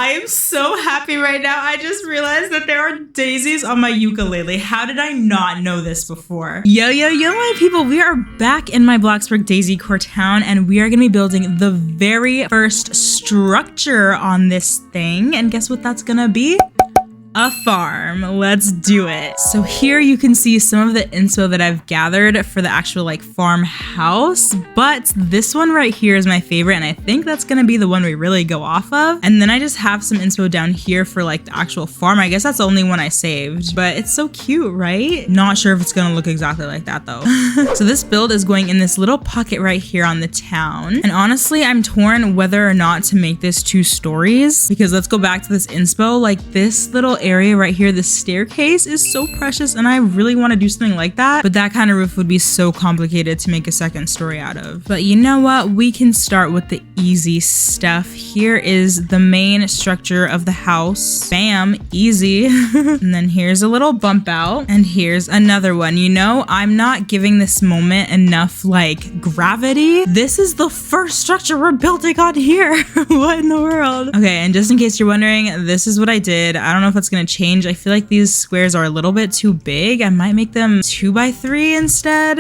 I'm so happy right now. I just realized that there are daisies on my ukulele. How did I not know this before? Yo, my people, we are back in my Bloxburg Daisycore town, and we are gonna be building the very first structure on this thing. And guess what that's gonna be? A farm. Let's do it. So here you can see some of the inspo that I've gathered for the actual like farmhouse, but this one right here is my favorite, and I think that's gonna be the one we really go off of. And then I just have some inspo down here for like the actual farm. I guess that's the only one I saved, but it's so cute, right? Not sure if it's gonna look exactly like that though. So this build is going in this little pocket right here on the town. And honestly, I'm torn whether or not to make this 2 stories, because let's go back to this inspo. Like this little area right here, the staircase is so precious, and I really want to do something like that, but that kind of roof would be so complicated to make a second story out of. But you know what, we can start with the easy stuff. Here is the main structure of the house. Bam, easy. And then here's a little bump out, and here's another one. You know, I'm not giving this moment enough like gravity. This is the first structure we're building on here. What in the world? Okay, and just in case you're wondering, this is what I did. I don't know if that's gonna change. I feel like these squares are a little bit too big. I might make them 2x3 instead.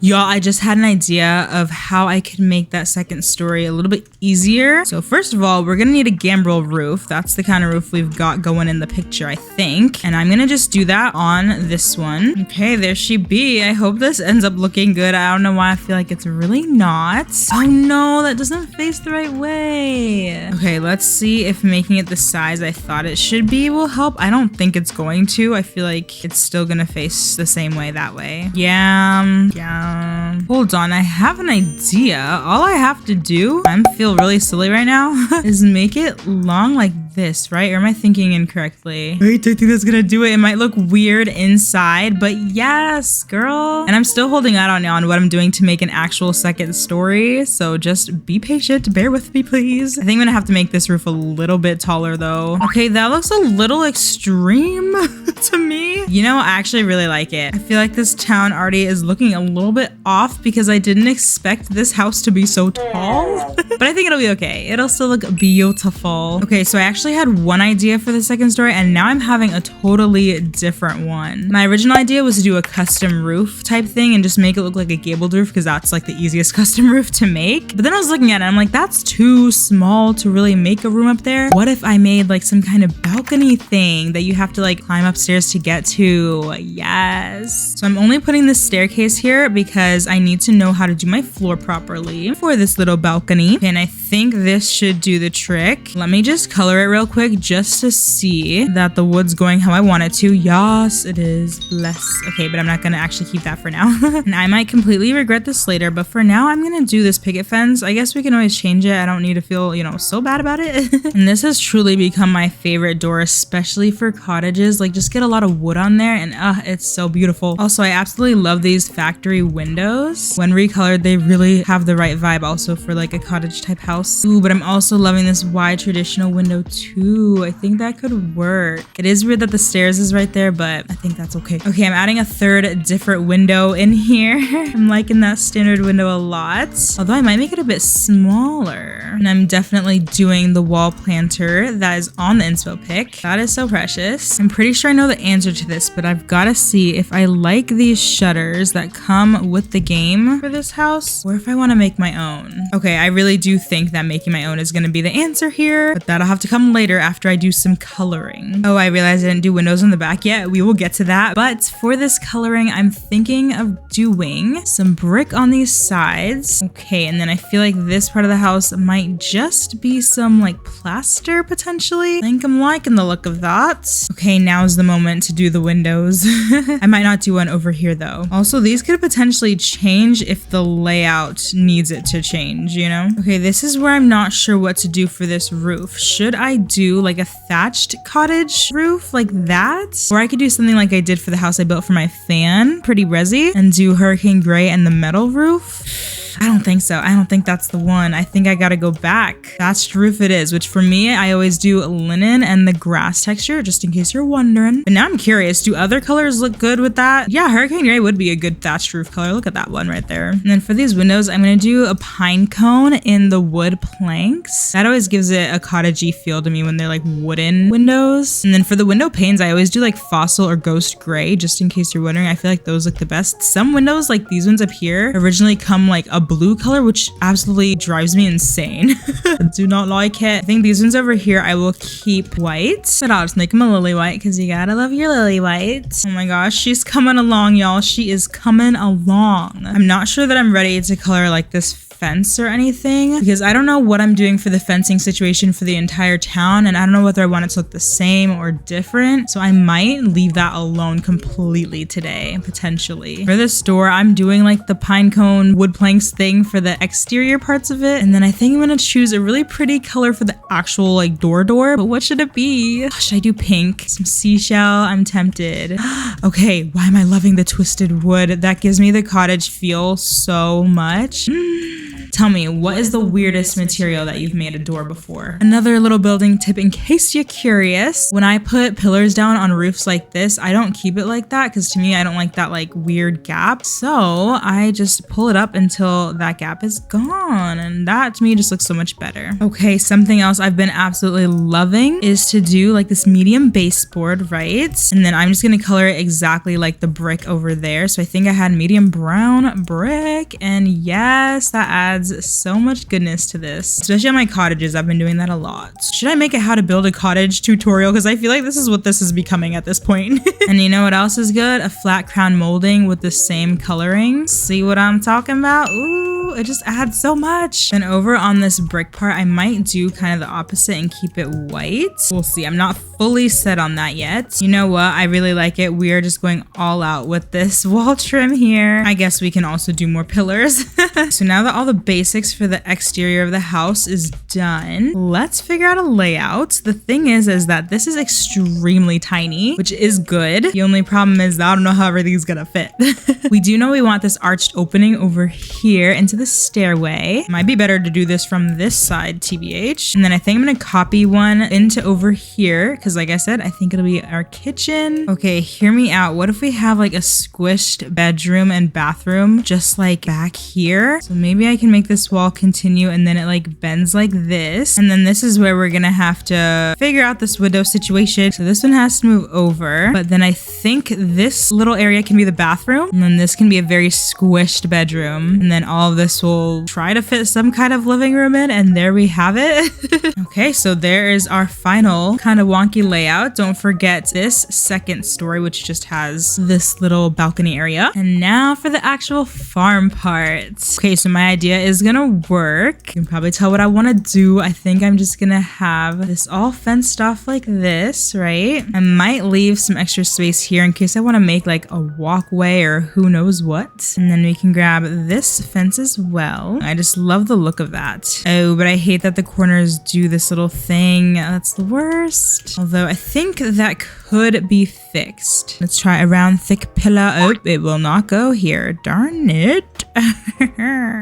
Y'all, I just had an idea of how I could make that second story a little bit easier. So first of all, we're gonna need a gambrel roof. That's the kind of roof we've got going in the picture, I think. And I'm gonna just do that on this one. Okay, there she be. I hope this ends up looking good. I don't know why I feel like it's really not. Oh no, that doesn't face the right way. Okay, let's see if making it the size I thought it should be will help. I don't think it's going to. I feel like it's still gonna face the same way that way. Yeah. Hold on, I have an idea. All I have to do, I feel really silly right now, is make it long like this, right? Or am I thinking incorrectly? Wait, I think that's gonna do it. It might look weird inside, but yes, girl. And I'm still holding out on what I'm doing to make an actual second story, so just be patient. Bear with me, please. I think I'm gonna have to make this roof a little bit taller though. Okay, that looks a little extreme to me. You know, I actually really like it. I feel like this town already is looking a little bit off because I didn't expect this house to be so tall. But I think it'll be okay. It'll still look beautiful. Okay, so I actually had one idea for the second story, and now I'm having a totally different one. My original idea was to do a custom roof type thing and just make it look like a gabled roof, because that's like the easiest custom roof to make. But then I was looking at it, I'm like, that's too small to really make a room up there. What if I made like some kind of balcony thing that you have to like climb upstairs to get to? Yes. So I'm only putting this staircase here because I need to know how to do my floor properly for this little balcony. And I think this should do the trick. Let me just color it real quick just to see that the wood's going how I want it to. Yes, it is. Bless. Okay, but I'm not gonna actually keep that for now. And I might completely regret this later, but for now I'm gonna do this picket fence. I guess we can always change it. I don't need to feel, you know, so bad about it. And this has truly become my favorite door, especially for cottages. Like, just get a lot of wood on there, and it's so beautiful. Also, I absolutely love these factory windows. When recolored, they really have the right vibe also for like a cottage type house. Ooh, but I'm also loving this wide traditional window too. I think that could work. It is weird that the stairs is right there, but I think that's okay. Okay, I'm adding a third different window in here. I'm liking that standard window a lot, although I might make it a bit smaller. And I'm definitely doing the wall planter that is on the inspo pic. That is so precious. I'm pretty sure I know the answer to this, but I've got to see if I like these shutters that come with the game for this house, or if I want to make my own. Okay, I really do think that making my own is going to be the answer here, but that'll have to come later after I do some coloring. Oh, I realized I didn't do windows on the back yet. We will get to that. But for this coloring, I'm thinking of doing some brick on these sides. Okay, and then I feel like this part of the house might just be some like plaster potentially. I think I'm liking the look of that. Okay, now's the moment to do the windows. I might not do one over here though. Also, these could potentially change if the layout needs it to change, you know? Okay, this is where I'm not sure what to do for this roof. Should I do like a thatched cottage roof like that? Or I could do something like I did for the house I built for my fan, pretty resi, and do hurricane gray and the metal roof. I don't think so. I don't think that's the one. I think I gotta go back. Thatched roof it is, which for me, I always do linen and the grass texture, just in case you're wondering. But now I'm curious, do other colors look good with that? Yeah, Hurricane Gray would be a good thatched roof color. Look at that one right there. And then for these windows, I'm gonna do a pine cone in the wood planks. That always gives it a cottagey feel to me when they're like wooden windows. And then for the window panes, I always do like fossil or ghost gray, just in case you're wondering. I feel like those look the best. Some windows, like these ones up here, originally come like a blue color, which absolutely drives me insane. I do not like it. I think these ones over here, I will keep white, but I'll just make them a lily white because you gotta love your lily white. Oh my gosh, she's coming along, y'all. She is coming along. I'm not sure that I'm ready to color like this fence or anything because I don't know what I'm doing for the fencing situation for the entire town, and I don't know whether I want it to look the same or different, so I might leave that alone completely today, potentially. For this door, I'm doing like the pine cone wood planks thing for the exterior parts of it, and then I think I'm gonna choose a really pretty color for the actual like door, but what should it be? Should I do pink? Some seashell? I'm tempted. Okay, why am I loving the twisted wood? That gives me the cottage feel so much. Tell me, what is the weirdest material that you've made a door before? Another little building tip in case you're curious. When I put pillars down on roofs like this, I don't keep it like that because to me, I don't like that like weird gap. So I just pull it up until that gap is gone. And that to me just looks so much better. Okay, something else I've been absolutely loving is to do like this medium baseboard, right? And then I'm just gonna color it exactly like the brick over there. So I think I had medium brown brick, and yes, that adds so much goodness to this, especially on my cottages. I've been doing that a lot. Should I make a how to build a cottage tutorial? Because I feel like this is what this is becoming at this point. And you know what else is good? A flat crown molding with the same coloring. See what I'm talking about? Ooh, it just adds so much. And over on this brick part, I might do kind of the opposite and keep it white. We'll see. I'm not fully set on that yet. You know what? I really like it. We are just going all out with this wall trim here. I guess we can also do more pillars. So now that all the basics for the exterior of the house is done, let's figure out a layout. The thing is that this is extremely tiny, which is good. The only problem is that I don't know how everything's gonna fit. We do know we want this arched opening over here into the stairway. Might be better to do this from this side, TBH. And then I think I'm gonna copy one into over here because like I said, I think it'll be our kitchen. Okay, hear me out. What if we have like a squished bedroom and bathroom just like back here? So maybe I can make this wall continue and then it like bends like this, and then this is where we're gonna have to figure out this window situation. So this one has to move over, but then I think this little area can be the bathroom, and then this can be a very squished bedroom, and then all of this will try to fit some kind of living room in, and there we have it. Okay, so there is our final kind of wonky layout. Don't forget this second story, which just has this little balcony area. And now for the actual farm part. Okay, so my idea is gonna work. You can probably tell what I want to do. I think I'm just gonna have this all fenced off like this, right? I might leave some extra space here in case I want to make like a walkway or who knows what. And then we can grab this fence as well. I just love the look of that. Oh, but I hate that the corners do this little thing. That's the worst. Although I think that could be fixed. Let's try a round thick pillar. Oh, it will not go here. Darn it.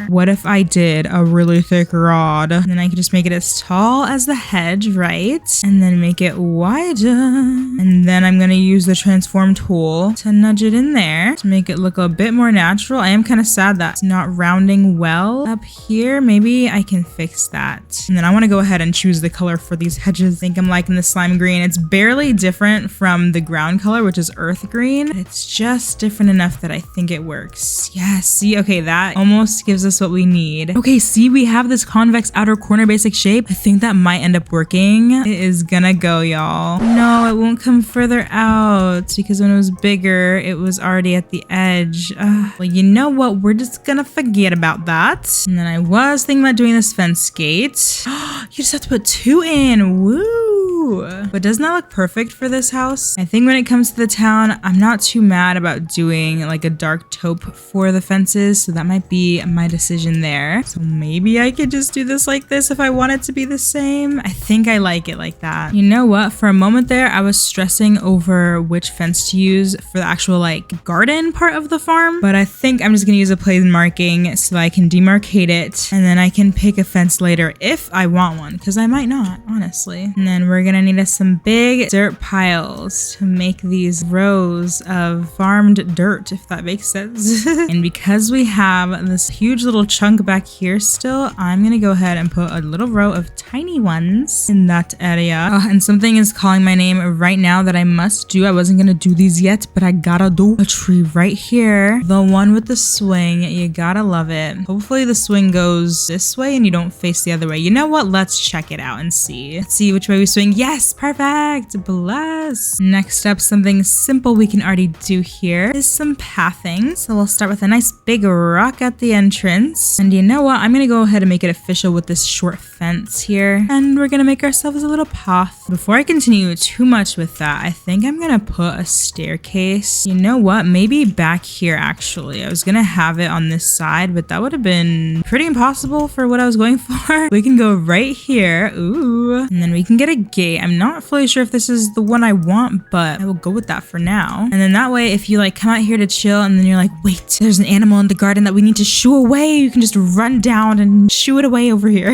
What if I did a really thick rod? And then I could just make it as tall as the hedge, right? And then make it wider. And then I'm gonna use the transform tool to nudge it in there to make it look a bit more natural. I am kind of sad that it's not rounding well up here. Maybe I can fix that. And then I want to go ahead and choose the color for these hedges. I think I'm liking the slime green. It's barely different from the ground color, which is earth green. It's just different enough that I think it works. Yes, see, okay, that almost gives us what we need. Okay, see, we have this convex outer corner basic shape. I think that might end up working. It is gonna go, y'all. No, it won't come further out because when it was bigger, it was already at the edge. Well, you know what? We're just gonna forget about that. And then I was thinking about doing this fence gate. You just have to put 2 in. Woo! But doesn't that look perfect for this house? I think when it comes to the town, I'm not too mad about doing like a dark taupe for the fences, so that might be my decision there. So maybe I could just do this like this if I want it to be the same. I think I like it like that. You know what? For a moment there, I was stressing over which fence to use for the actual like garden part of the farm, but I think I'm just gonna use a plain marking so I can demarcate it, and then I can pick a fence later if I want one, because I might not, honestly. And then we're gonna need some big dirt piles to make these rows of farmed dirt, if that makes sense. And because we have this huge little chunk back here still, I'm gonna go ahead and put a little row of tiny ones in that area. Oh, and something is calling my name right now that I must do. I wasn't gonna do these yet, but I gotta do a tree right here. The one with the swing, you gotta love it. Hopefully the swing goes this way and you don't face the other way. You know what? Let's check it out and see. Let's see which way we swing. Yes, perfect. Bless. Next up, something simple we can already do here is some pathing. So we'll start with a nice big rock at the entrance. And you know what? I'm gonna go ahead and make it official with this short fence here. And we're gonna make ourselves a little path. Before I continue too much with that, I think I'm gonna put a staircase. You know what? Maybe back here actually. I was gonna have it on this side, but that would have been pretty impossible for what I was going for. We can go right here. Ooh. And then we can get a gate. I'm not fully sure if this is the one I want, but I will go with that for now. And then that way, if you like come out here to chill and then you're like, wait, there's an animal in the garden that we need to shoo away, you can just run down and shoo it away over here.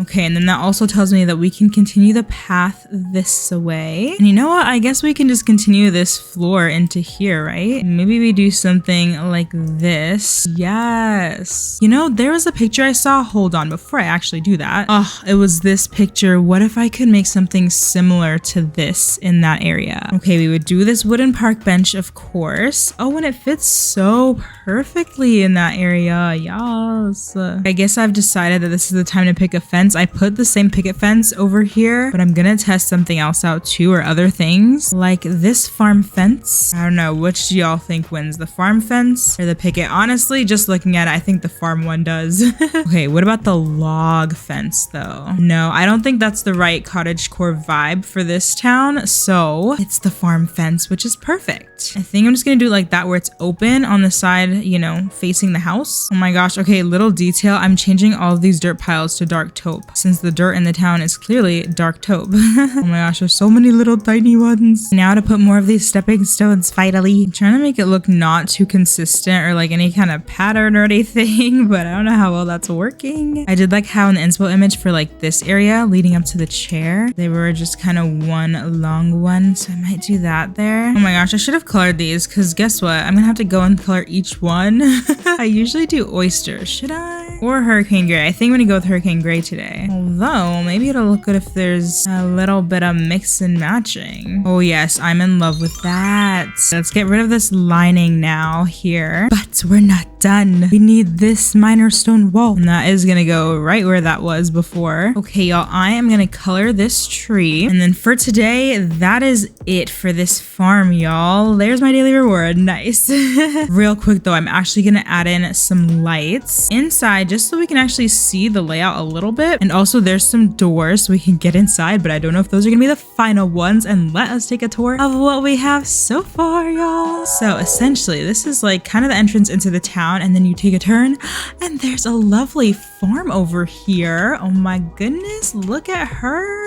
Okay, and then that also tells me that we can continue the path this way. And you know what? I guess we can just continue this floor into here, right? Maybe we do something like this. Yes. You know, there was a picture I saw. Hold on, before I actually do that. Oh, it was this picture. What if I could make something similar to this in that area? Okay, we would do this wooden park bench, of course. Oh, and it fits so perfectly in that area. Yes. I guess I've decided that this is the time to pick a fence. I put the same picket fence over here, but I'm gonna test something else out too, or other things like this farm fence. I don't know, which do y'all think wins, the farm fence or the picket? Honestly, just looking at it, I think the farm one does. Okay, what about the log fence though? No, I don't think that's the right cottagecore vibe for this town, so it's the farm fence, which is perfect. I think I'm just gonna do it like that, where it's open on the side, you know, facing the house. Oh my gosh. Okay, little detail, I'm changing all of these dirt piles to dark taupe, since the dirt in the town is clearly dark taupe. Oh my gosh, there's so many little tiny ones. Now to put more of these stepping stones, finally. I'm trying to make it look not too consistent or like any kind of pattern or anything, but I don't know how well that's working. I did like how in the inspo image for like this area leading up to the chair, they were just kind of one long one, so I might do that there. Oh my gosh, I should have colored these, because guess what? I'm gonna have to go and color each one. I usually do oyster, should I? Or hurricane gray. I think I'm gonna go with hurricane gray today. Although, maybe it'll look good if there's a little bit of mix and matching. Oh yes, I'm in love with that. Let's get rid of this lining now here. But we're not done. We need this minor stone wall. And that is gonna go right where that was before. Okay, y'all, I am gonna color this tree. And then for today, that is it for this farm, y'all. There's my daily reward. Nice. Real quick though, I'm actually gonna add in some lights inside just so we can actually see the layout a little bit. And also there's some doors so we can get inside, but I don't know if those are gonna be the final ones. And let us take a tour of what we have so far, y'all. So essentially this is like kind of the entrance into the town, and then you take a turn and there's a lovely farm over here. Oh my goodness, look at her.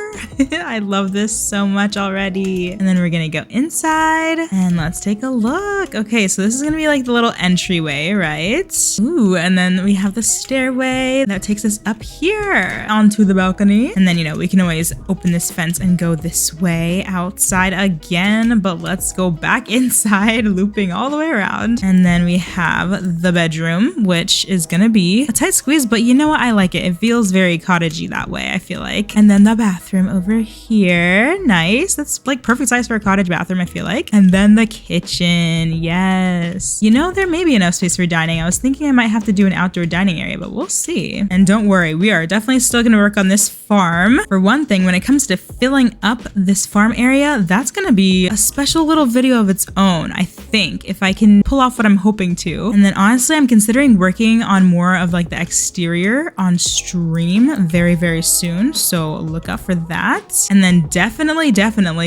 I love this so much already. And then we're gonna go inside and let's take a look. Okay, so this is gonna be like the little entryway, right? Ooh, and then we have the stairway that takes us up here onto the balcony. And then, you know, we can always open this fence and go this way outside again, but let's go back inside, looping all the way around. And then we have the bedroom, which is gonna be a tight squeeze, but you know what? I like it. It feels very cottagey that way, I feel like. And then the bathroom over here. Nice. That's like perfect size for a cottage bathroom, I feel like. And then the kitchen. Yes. You know, there may be enough space for dining. I was thinking I might have to do an outdoor dining area, way, but we'll see. And don't worry, we are definitely still gonna work on this farm. For one thing, when it comes to filling up this farm area, that's gonna be a special little video of its own, I think, if I can pull off what I'm hoping to. And then honestly, I'm considering working on more of like the exterior on stream very, very soon. So look out for that. And then definitely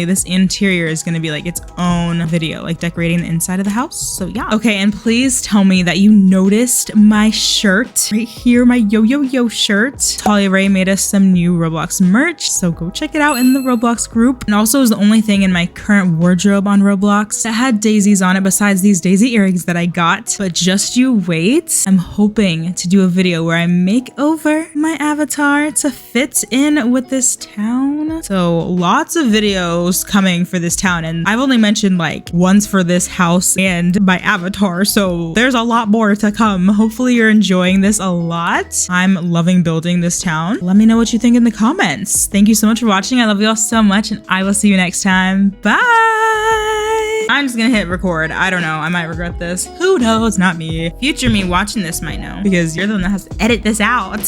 this interior is gonna be like its own video, like decorating the inside of the house. So yeah. Okay, and please tell me that you noticed my shirt right here, my yo shirt. Talia Ray made us some new Roblox merch, so go check it out in the Roblox group. And also is the only thing in my current wardrobe on Roblox that had daisies on it besides these daisy earrings that I got. But just you wait. I'm hoping to do a video where I make over my avatar to fit in with this town. So lots of videos coming for this town, and I've only mentioned like ones for this house and my avatar, so there's a lot more to come. Hopefully you're enjoying this a lot. I'm loving building this town. Let me know what you think in the comments. Thank you so much for watching. I love you all so much, and I will see you next time. Bye! I'm just gonna hit record. I don't know. I might regret this. Who knows? Not me. Future me watching this might know, because you're the one that has to edit this out.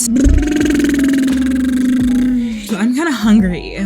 I'm kind of hungry.